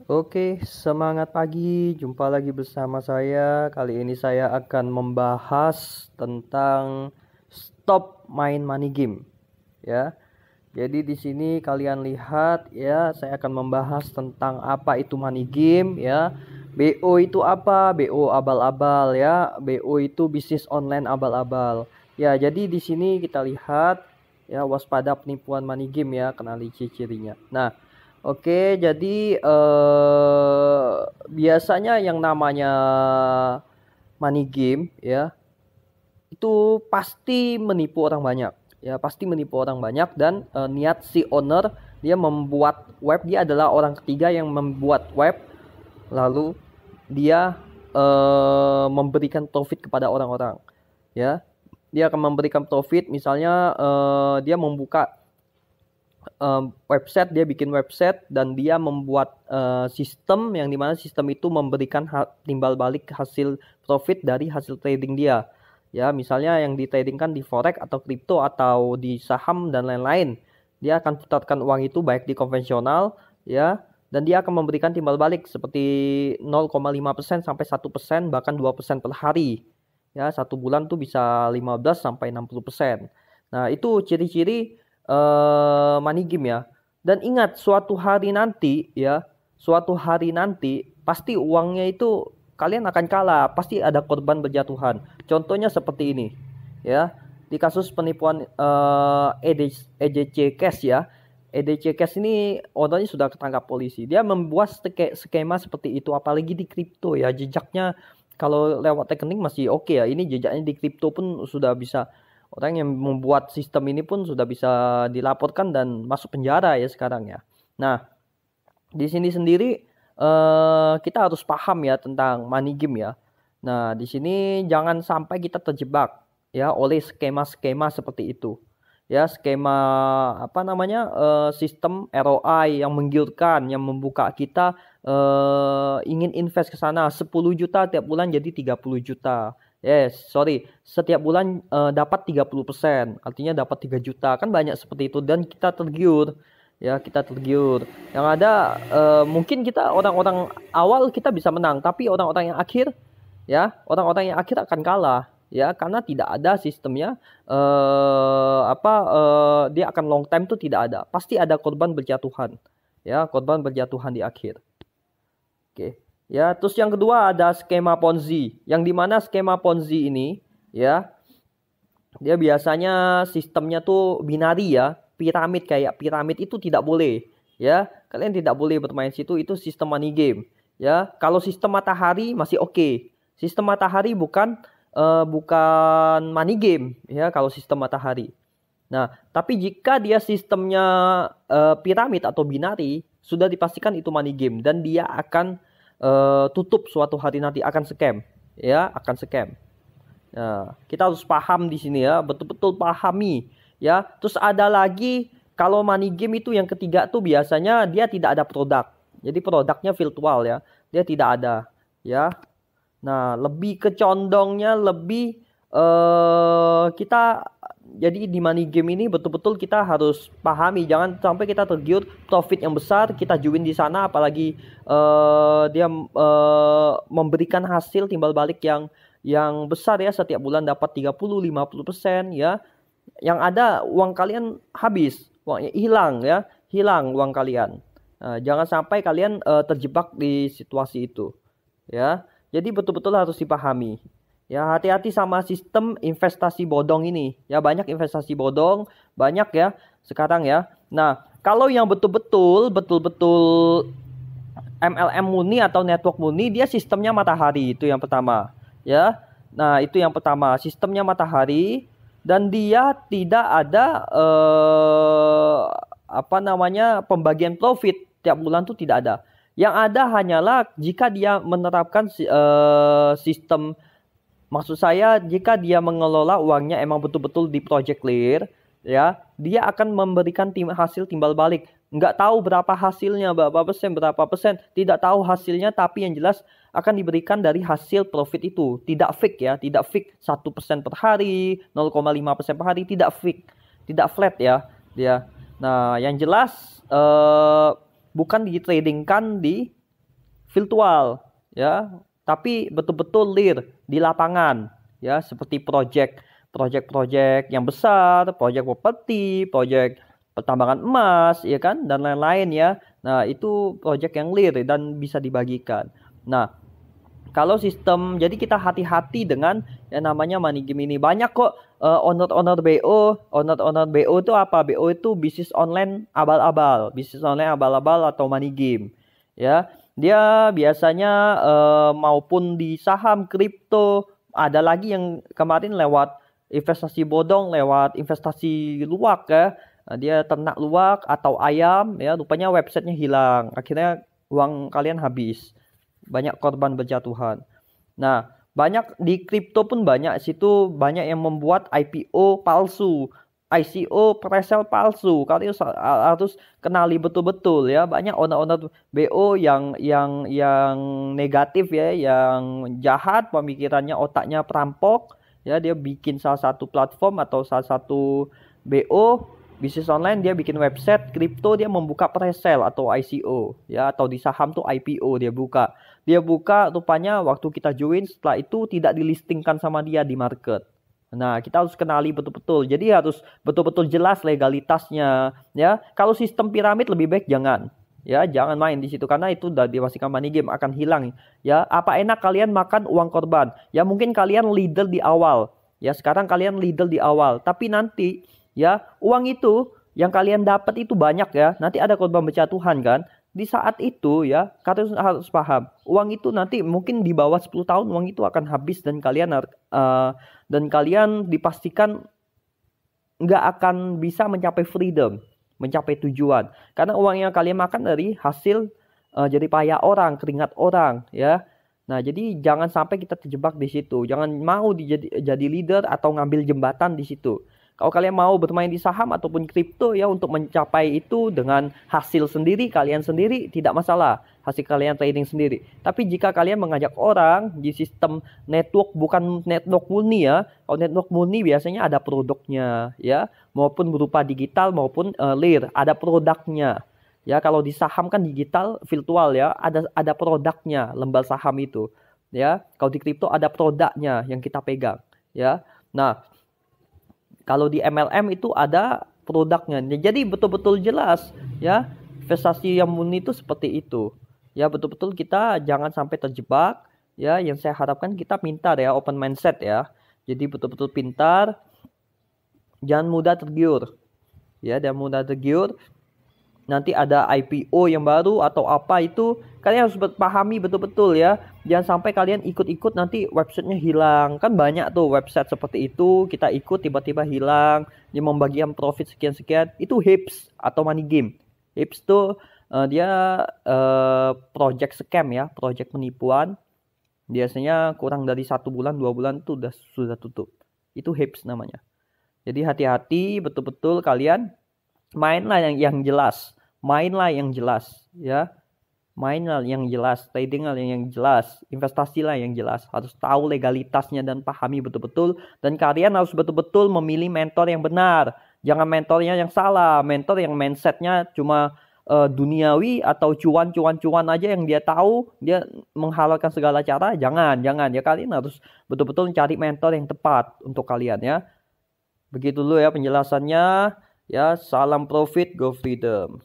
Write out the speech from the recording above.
Oke, semangat pagi. Jumpa lagi bersama saya. Kali ini saya akan membahas tentang stop main money game, ya. Jadi di sini kalian lihat ya, saya akan membahas tentang apa itu money game ya. BO itu apa? BO abal-abal ya. BO itu bisnis online abal-abal. Ya, jadi di sini kita lihat ya, waspada penipuan money game ya, kenali ciri-cirinya. Nah, oke, jadi biasanya yang namanya money game ya itu pasti menipu orang banyak. Ya, pasti menipu orang banyak dan niat si owner dia membuat web, dia adalah orang ketiga yang membuat web, lalu dia memberikan profit kepada orang-orang. Ya, dia akan memberikan profit, misalnya dia membuka website, dia bikin website dan dia membuat sistem yang dimana sistem itu memberikan timbal balik hasil profit dari hasil trading dia. Ya, misalnya yang ditradingkan di forex atau kripto atau di saham dan lain-lain. Dia akan putarkan uang itu baik di konvensional ya, dan dia akan memberikan timbal balik seperti 0,5% sampai 1%, bahkan 2% per hari. Ya, satu bulan tuh bisa 15 sampai 60%. Nah, itu ciri-ciri money game ya. Dan ingat, suatu hari nanti ya, suatu hari nanti pasti uangnya itu kalian akan kalah, pasti ada korban berjatuhan. Contohnya seperti ini ya. Di kasus penipuan EDC Cash ya. EDC Cash ini orangnya sudah ketangkap polisi. Dia membuat skema seperti itu, apalagi di kripto ya. Jejaknya kalau lewat rekening masih oke ya. Ini jejaknya di kripto pun sudah bisa, orang yang membuat sistem ini pun sudah bisa dilaporkan dan masuk penjara ya sekarang ya. Nah, di sini sendiri kita harus paham ya tentang money game ya. Nah, di sini jangan sampai kita terjebak ya oleh skema-skema seperti itu. Ya, skema apa namanya, sistem ROI yang menggiurkan, yang membuka kita ingin invest ke sana 10 juta tiap bulan jadi 30 juta. Yes, sorry. Setiap bulan dapat 30%, artinya dapat 3 juta. Kan banyak seperti itu dan kita tergiur. Ya, kita tergiur. Yang ada mungkin kita orang-orang awal kita bisa menang, tapi orang-orang yang akhir ya, orang-orang yang akhir akan kalah ya, karena tidak ada sistemnya dia akan long time tuh tidak ada. Pasti ada korban berjatuhan. Ya, korban berjatuhan di akhir. Oke. Ya, terus yang kedua ada skema Ponzi. Yang dimana skema Ponzi ini ya, dia biasanya sistemnya tuh binari ya, piramid, kayak piramid itu tidak boleh. Ya, kalian tidak boleh bermain situ, itu sistem money game. Ya, kalau sistem matahari masih oke. Sistem matahari bukan money game ya kalau sistem matahari. Nah, tapi jika dia sistemnya piramid atau binari, sudah dipastikan itu money game dan dia akan tutup suatu hari nanti, akan scam ya, akan scam. Nah, kita harus paham di sini ya, betul-betul pahami ya. Terus ada lagi, kalau money game itu yang ketiga tuh biasanya dia tidak ada produk. Jadi produknya virtual ya. Dia tidak ada ya. Nah, lebih ke condongnya lebih kita, jadi di money game ini betul-betul kita harus pahami, jangan sampai kita tergiur profit yang besar kita join di sana, apalagi dia memberikan hasil timbal balik yang besar ya, setiap bulan dapat 30-50% ya. Yang ada uang kalian habis, uangnya hilang ya, hilang uang kalian. Nah, jangan sampai kalian terjebak di situasi itu ya. Jadi betul-betul harus dipahami. Ya, hati-hati sama sistem investasi bodong ini. Ya, banyak investasi bodong, banyak ya sekarang ya. Nah, kalau yang betul-betul MLM murni atau network murni, dia sistemnya matahari, itu yang pertama. Ya. Nah, itu yang pertama, sistemnya matahari dan dia tidak ada pembagian profit tiap bulan tuh tidak ada. Yang ada hanyalah jika dia menerapkan sistem, maksud saya jika dia mengelola uangnya emang betul-betul di project clear ya, dia akan memberikan hasil timbal balik. Nggak tahu berapa hasilnya, berapa persen, tidak tahu hasilnya, tapi yang jelas akan diberikan dari hasil profit itu. Tidak fix ya, tidak fix 1% per hari, 0,5% per hari, tidak fix, tidak flat ya dia. Nah, yang jelas bukan ditradingkan di virtual ya, tapi betul-betul real di lapangan ya, seperti project yang besar, project properti, project pertambangan emas ya kan, dan lain-lain ya. Nah, itu project yang real dan bisa dibagikan. Nah, kalau sistem, jadi kita hati-hati dengan yang namanya money game ini. Banyak kok owner-owner BO, owner-owner BO itu apa? BO itu bisnis online abal-abal, bisnis online abal-abal atau money game. Ya, dia biasanya maupun di saham, kripto, ada lagi yang kemarin lewat investasi bodong, lewat investasi luwak ya. Nah, dia ternak luwak atau ayam ya, rupanya websitenya hilang. Akhirnya uang kalian habis. Banyak korban berjatuhan. Nah, banyak di kripto pun banyak, situ banyak yang membuat IPO palsu, ICO presale palsu. Kalian harus kenali betul-betul ya. Banyak owner-owner BO yang negatif ya, yang jahat pemikirannya, otaknya perampok ya. Dia bikin salah satu platform atau salah satu BO bisnis online, dia bikin website kripto, dia membuka presale atau ICO ya, atau di saham tuh IPO dia buka rupanya waktu kita join, setelah itu tidak dilistingkan sama dia di market. Nah, kita harus kenali betul-betul. Jadi harus betul-betul jelas legalitasnya ya. Kalau sistem piramid lebih baik jangan. Ya, jangan main di situ karena itu udah dipastikan money game akan hilang ya. Apa enak kalian makan uang korban? Ya mungkin kalian leader di awal. Ya, sekarang kalian leader di awal, tapi nanti ya uang itu yang kalian dapat itu banyak ya. Nanti ada korban berjatuhan kan? Di saat itu ya, kalian harus paham, uang itu nanti mungkin di bawah 10 tahun uang itu akan habis dan kalian dipastikan nggak akan bisa mencapai freedom, mencapai tujuan. Karena uang yang kalian makan dari hasil jadi payah orang, keringat orang ya. Nah, jadi jangan sampai kita terjebak di situ. Jangan mau jadi leader atau ngambil jembatan di situ. Kalau kalian mau bermain di saham ataupun kripto ya, untuk mencapai itu dengan hasil sendiri, kalian sendiri tidak masalah. Hasil kalian trading sendiri. Tapi jika kalian mengajak orang di sistem network, bukan network murni ya. Kalau network murni biasanya ada produknya ya. Maupun berupa digital maupun real. Ada produknya. Ya, kalau di saham kan digital virtual ya. Ada produknya lembar saham itu. Ya, kalau di kripto ada produknya yang kita pegang. Ya, nah. Kalau di MLM itu ada produknya. Jadi betul-betul jelas ya, investasi yang murni itu seperti itu. Ya, betul-betul kita jangan sampai terjebak ya. Yang saya harapkan kita pintar ya, open mindset ya. Jadi betul-betul pintar, jangan mudah tergiur. Ya, dan mudah tergiur. Nanti ada IPO yang baru atau apa itu, kalian harus pahami betul-betul ya. Jangan sampai kalian ikut-ikut nanti websitenya hilang. Kan banyak tuh website seperti itu, kita ikut tiba-tiba hilang, dia membagikan profit sekian-sekian. Itu hips atau money game. Hips tuh dia project scam ya, project penipuan. Biasanya kurang dari 1 bulan 2 bulan tuh sudah tutup. Itu hips namanya. Jadi hati-hati betul-betul kalian. Mainlah yang jelas, mainlah yang jelas ya, mainlah yang jelas, tradinglah yang jelas, investasilah yang jelas. Harus tahu legalitasnya dan pahami betul-betul. Dan kalian harus betul-betul memilih mentor yang benar. Jangan mentornya yang salah, mentor yang mindsetnya cuma duniawi atau cuan aja yang dia tahu, dia menghalalkan segala cara. Jangan ya, kalian harus betul-betul mencari mentor yang tepat untuk kalian ya. Begitu dulu ya penjelasannya. Ya, salam profit, go freedom.